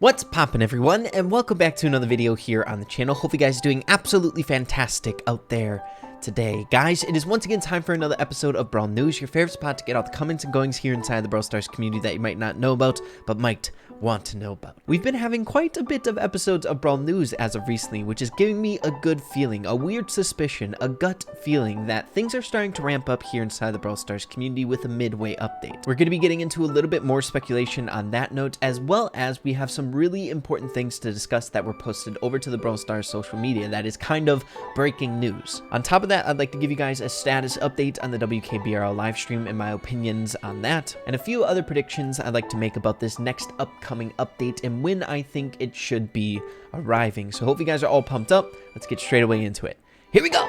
What's poppin' everyone, and welcome back to another video here on the channel. Hope you guys are doing absolutely fantastic out there today. Guys, it is once again time for another episode of Brawl News, your favorite spot to get all the comments and goings here inside the Brawl Stars community that you might not know about, but might want to know about. We've been having quite a bit of episodes of Brawl News as of recently, which is giving me a good feeling, a weird suspicion, a gut feeling that things are starting to ramp up here inside the Brawl Stars community with a midway update. We're going to be getting into a little bit more speculation on that note, as well as we have some really important things to discuss that were posted over to the Brawl Stars social media that is kind of breaking news. On top of that, I'd like to give you guys a status update on the WKBRL livestream and my opinions on that, and a few other predictions I'd like to make about this next upcoming update and when I think it should be arriving. So hope you guys are all pumped up. Let's get straight away into it. Here we go!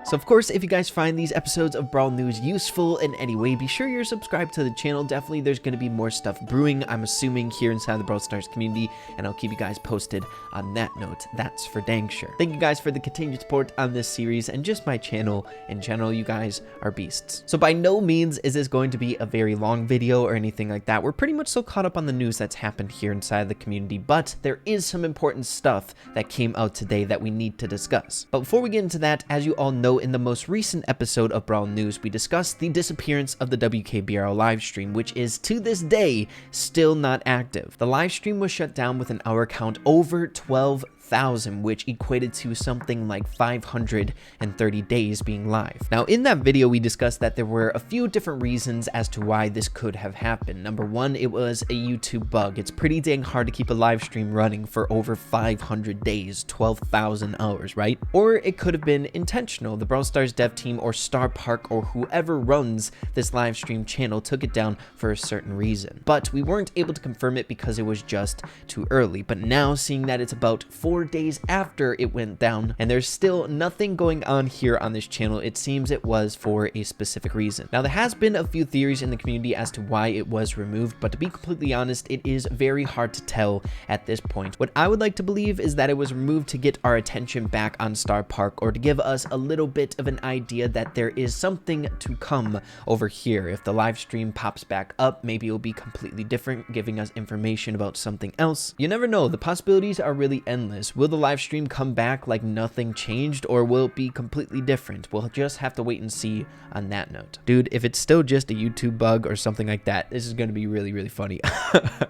So of course, if you guys find these episodes of Brawl News useful in any way, be sure you're subscribed to the channel. Definitely there's going to be more stuff brewing, I'm assuming, here inside the Brawl Stars community, and I'll keep you guys posted on that note. That's for dang sure. Thank you guys for the continued support on this series and just my channel in general. You guys are beasts. So by no means is this going to be a very long video or anything like that. We're pretty much so caught up on the news that's happened here inside the community, but there is some important stuff that came out today that we need to discuss. But before we get into that, as you all know, in the most recent episode of Brawl News, we discussed the disappearance of the WKBRL livestream, which is to this day still not active. The livestream was shut down with an hour count over 12,000, which equated to something like 530 days being live. Now, in that video, we discussed that there were a few different reasons as to why this could have happened. Number one, it was a YouTube bug. It's pretty dang hard to keep a live stream running for over 500 days, 12,000 hours, right? Or it could have been intentional. The Brawl Stars dev team or Star Park or whoever runs this live stream channel took it down for a certain reason. But we weren't able to confirm it because it was just too early. But now, seeing that it's about 4 days after it went down and there's still nothing going on here on this channel, it seems it was for a specific reason. Now, there has been a few theories in the community as to why it was removed, but to be completely honest, it is very hard to tell at this point. What I would like to believe is that it was removed to get our attention back on Star Park, or to give us a little bit of an idea that there is something to come over here. If the live stream pops back up, maybe it'll be completely different, giving us information about something else. You never know, the possibilities are really endless. Will the live stream come back like nothing changed, or will it be completely different? We'll just have to wait and see on that note. Dude, if it's still just a YouTube bug or something like that, this is going to be really, really funny.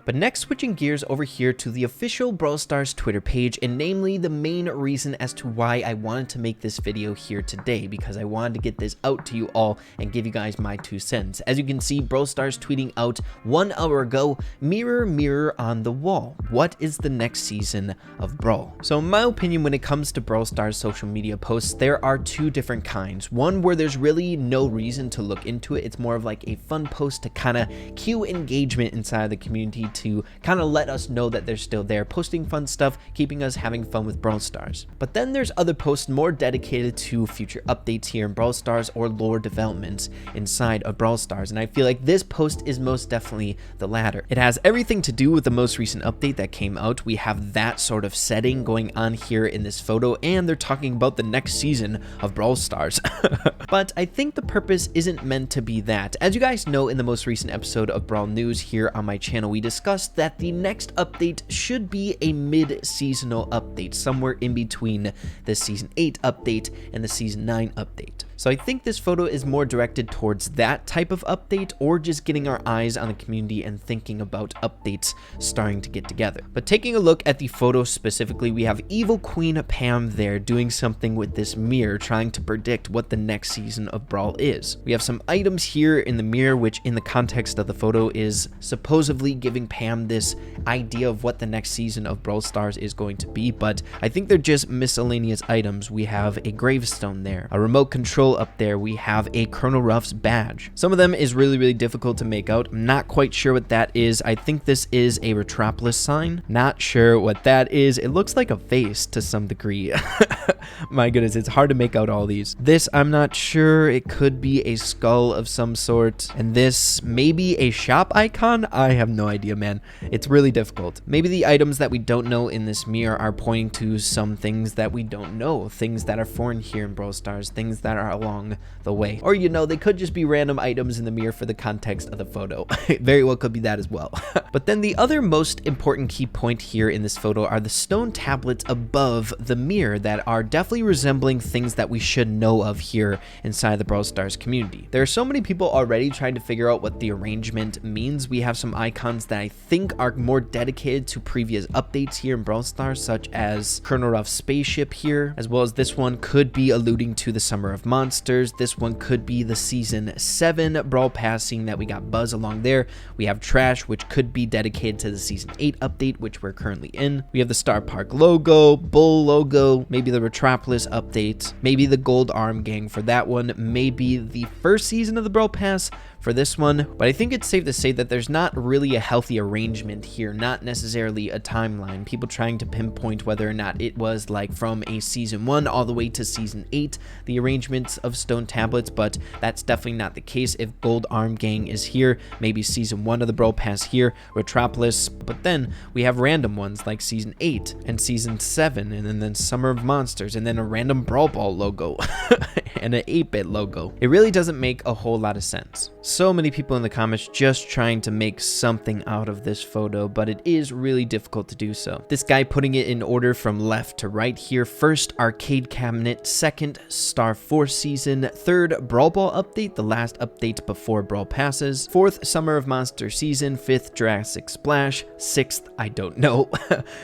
But next, switching gears over here to the official Brawl Stars Twitter page, and namely the main reason as to why I wanted to make this video here today, because I wanted to get this out to you all and give you guys my 2 cents. As you can see, Brawl Stars tweeting out 1 hour ago, "Mirror, mirror on the wall, what is the next season of Brawl?" So in my opinion, when it comes to Brawl Stars social media posts, there are 2 different kinds. One where there's really no reason to look into it. It's more of like a fun post to kind of cue engagement inside the community, to kind of let us know that they're still there, posting fun stuff, keeping us having fun with Brawl Stars. But then there's other posts more dedicated to future updates here in Brawl Stars or lore developments inside of Brawl Stars, and I feel like this post is most definitely the latter. It has everything to do with the most recent update that came out. We have that sort of setting going on here in this photo, and they're talking about the next season of Brawl Stars. But I think the purpose isn't meant to be that. As you guys know, in the most recent episode of Brawl News here on my channel, we discussed that the next update should be a mid-seasonal update, somewhere in between the Season 8 update and the Season 9 update. So I think this photo is more directed towards that type of update, or just getting our eyes on the community and thinking about updates starting to get together. But taking a look at the photo specifically, we have Evil Queen Pam there doing something with this mirror, trying to predict what the next season of Brawl is. We have some items here in the mirror, which in the context of the photo is supposedly giving Pam this idea of what the next season of Brawl Stars is going to be, but I think they're just miscellaneous items. We have a gravestone there, a remote control up there, we have a Colonel Ruff's badge. Some of them is really, really difficult to make out. I'm not quite sure what that is. I think this is a Retropolis sign. Not sure what that is. It looks like a face to some degree. My goodness, it's hard to make out all these. This, I'm not sure. It could be a skull of some sort. And this, maybe a shop icon? I have no idea, man. It's really difficult. Maybe the items that we don't know in this mirror are pointing to some things that we don't know. Things that are foreign here in Brawl Stars. Things that are along the way. Or, you know, they could just be random items in the mirror for the context of the photo. Very well could be that as well. But then the other most important key point here in this photo are the stone tablets above the mirror that are definitely resembling things that we should know of here inside the Brawl Stars community. There are so many people already trying to figure out what the arrangement means. We have some icons that I think are more dedicated to previous updates here in Brawl Stars, such as Colonel Ruff's spaceship here, as well as this one could be alluding to the Summer of Monsters. This one could be the Season 7 Brawl Pass, seeing that we got Buzz along there. We have Trash, which could be dedicated to the Season 8 update, which we're currently in. We have the Star Park logo, Bull logo, maybe the Metropolis update, maybe the Gold Arm Gang for that one, maybe the first season of the Brawl Pass for this one. But I think it's safe to say that there's not really a healthy arrangement here, not necessarily a timeline. People trying to pinpoint whether or not it was like from a Season 1 all the way to Season 8, the arrangements of stone tablets, but that's definitely not the case. If Gold Arm Gang is here, maybe Season 1 of the Brawl Pass here, Metropolis, but then we have random ones like Season 8 and Season 7, and then Summer of Monsters, and then a random Brawl Ball logo and an 8-bit logo. It really doesn't make a whole lot of sense. So many people in the comments just trying to make something out of this photo, but it is really difficult to do so. This guy putting it in order from left to right here. First, Arcade Cabinet. Second, Star Force Season. Third, Brawl Ball update, the last update before Brawl Passes. Fourth, Summer of Monster Season. Fifth, Jurassic Splash. Sixth, I don't know.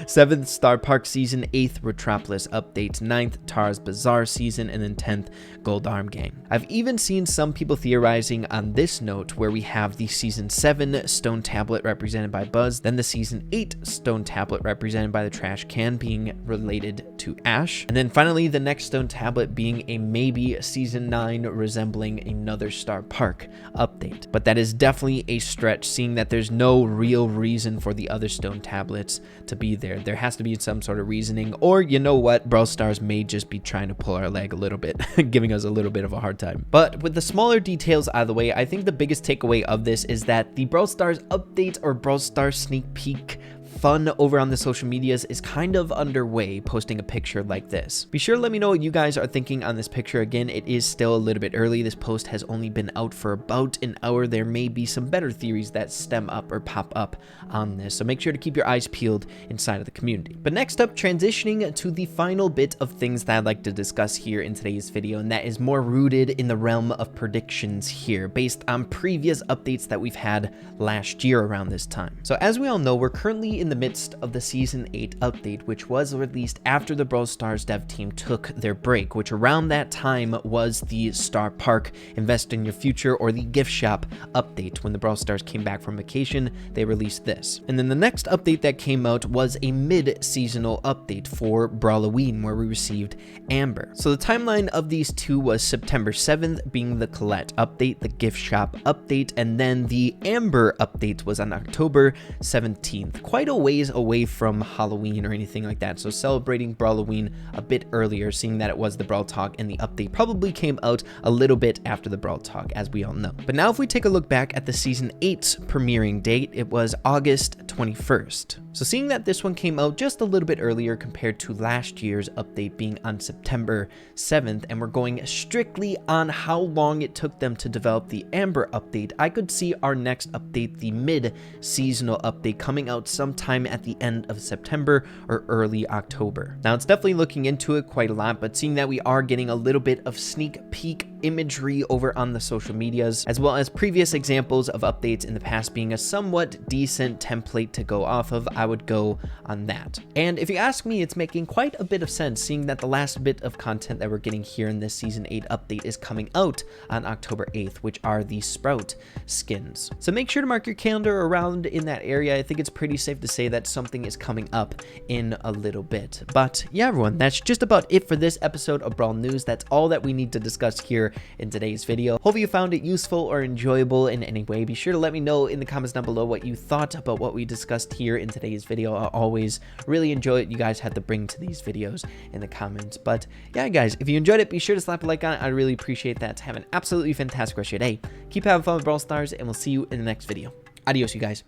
Seventh, Star Park Season. Eighth, Metropolis update. Ninth, Tara's Bazaar Season. And then 10th, Gold Arm Gang. I've even seen some people theorizing on this note where we have the Season 7 stone tablet represented by Buzz, then the Season 8 stone tablet represented by the trash can being related to Ash, and then finally the next stone tablet being a maybe Season 9 resembling another Star Park update. But that is definitely a stretch, seeing that there's no real reason for the other stone tablets to be there. There has to be some sort of reasoning, or you know what, Brawl Stars may just be trying to pull our leg a little bit, giving us a little bit of a hard time. But with the smaller details out of the way, I think the biggest takeaway of this is that the Brawl Stars update or Brawl Stars sneak peek fun over on the social medias is kind of underway, posting a picture like this. Be sure to let me know what you guys are thinking on this picture. Again, it is still a little bit early. This post has only been out for about an hour. There may be some better theories that stem up or pop up on this, so make sure to keep your eyes peeled inside of the community. But next up, transitioning to the final bit of things that I'd like to discuss here in today's video, and that is more rooted in the realm of predictions here, based on previous updates that we've had last year around this time. So as we all know, we're currently in the midst of the Season 8 update, which was released after the Brawl Stars dev team took their break, which around that time was the Star Park Invest in Your Future or the gift shop update. When the Brawl Stars came back from vacation, they released this. And then the next update that came out was a mid-seasonal update for Brawloween, where we received Amber. So the timeline of these two was September 7th being the Colette update, the gift shop update, and then the Amber update was on October 17th. Quite a ways away from Halloween or anything like that, so celebrating Brawloween a bit earlier, seeing that it was the Brawl Talk and the update probably came out a little bit after the Brawl Talk, as we all know. But now if we take a look back at the Season 8's premiering date, it was August 21st. So seeing that this one came out just a little bit earlier compared to last year's update being on September 7th, and we're going strictly on how long it took them to develop the Amber update, I could see our next update, the mid-seasonal update, coming out sometime at the end of September or early October. Now it's definitely looking into it quite a lot, but seeing that we are getting a little bit of sneak peek imagery over on the social medias, as well as previous examples of updates in the past being a somewhat decent template to go off of, I would go on that. And if you ask me, it's making quite a bit of sense, seeing that the last bit of content that we're getting here in this Season 8 update is coming out on October 8th, which are the Sprout skins. So make sure to mark your calendar around in that area. I think it's pretty safe to say that something is coming up in a little bit. But yeah, everyone, that's just about it for this episode of Brawl News. That's all that we need to discuss here in today's video. Hope you found it useful or enjoyable in any way. Be sure to let me know in the comments down below what you thought about what we discussed here in today's video. I always really enjoy it you guys had to bring to these videos in the comments. But yeah, guys, if you enjoyed it, be sure to slap a like on it. I really appreciate that. Have an absolutely fantastic rest of your day. Keep having fun with Brawl Stars, and we'll see you in the next video. Adios, you guys.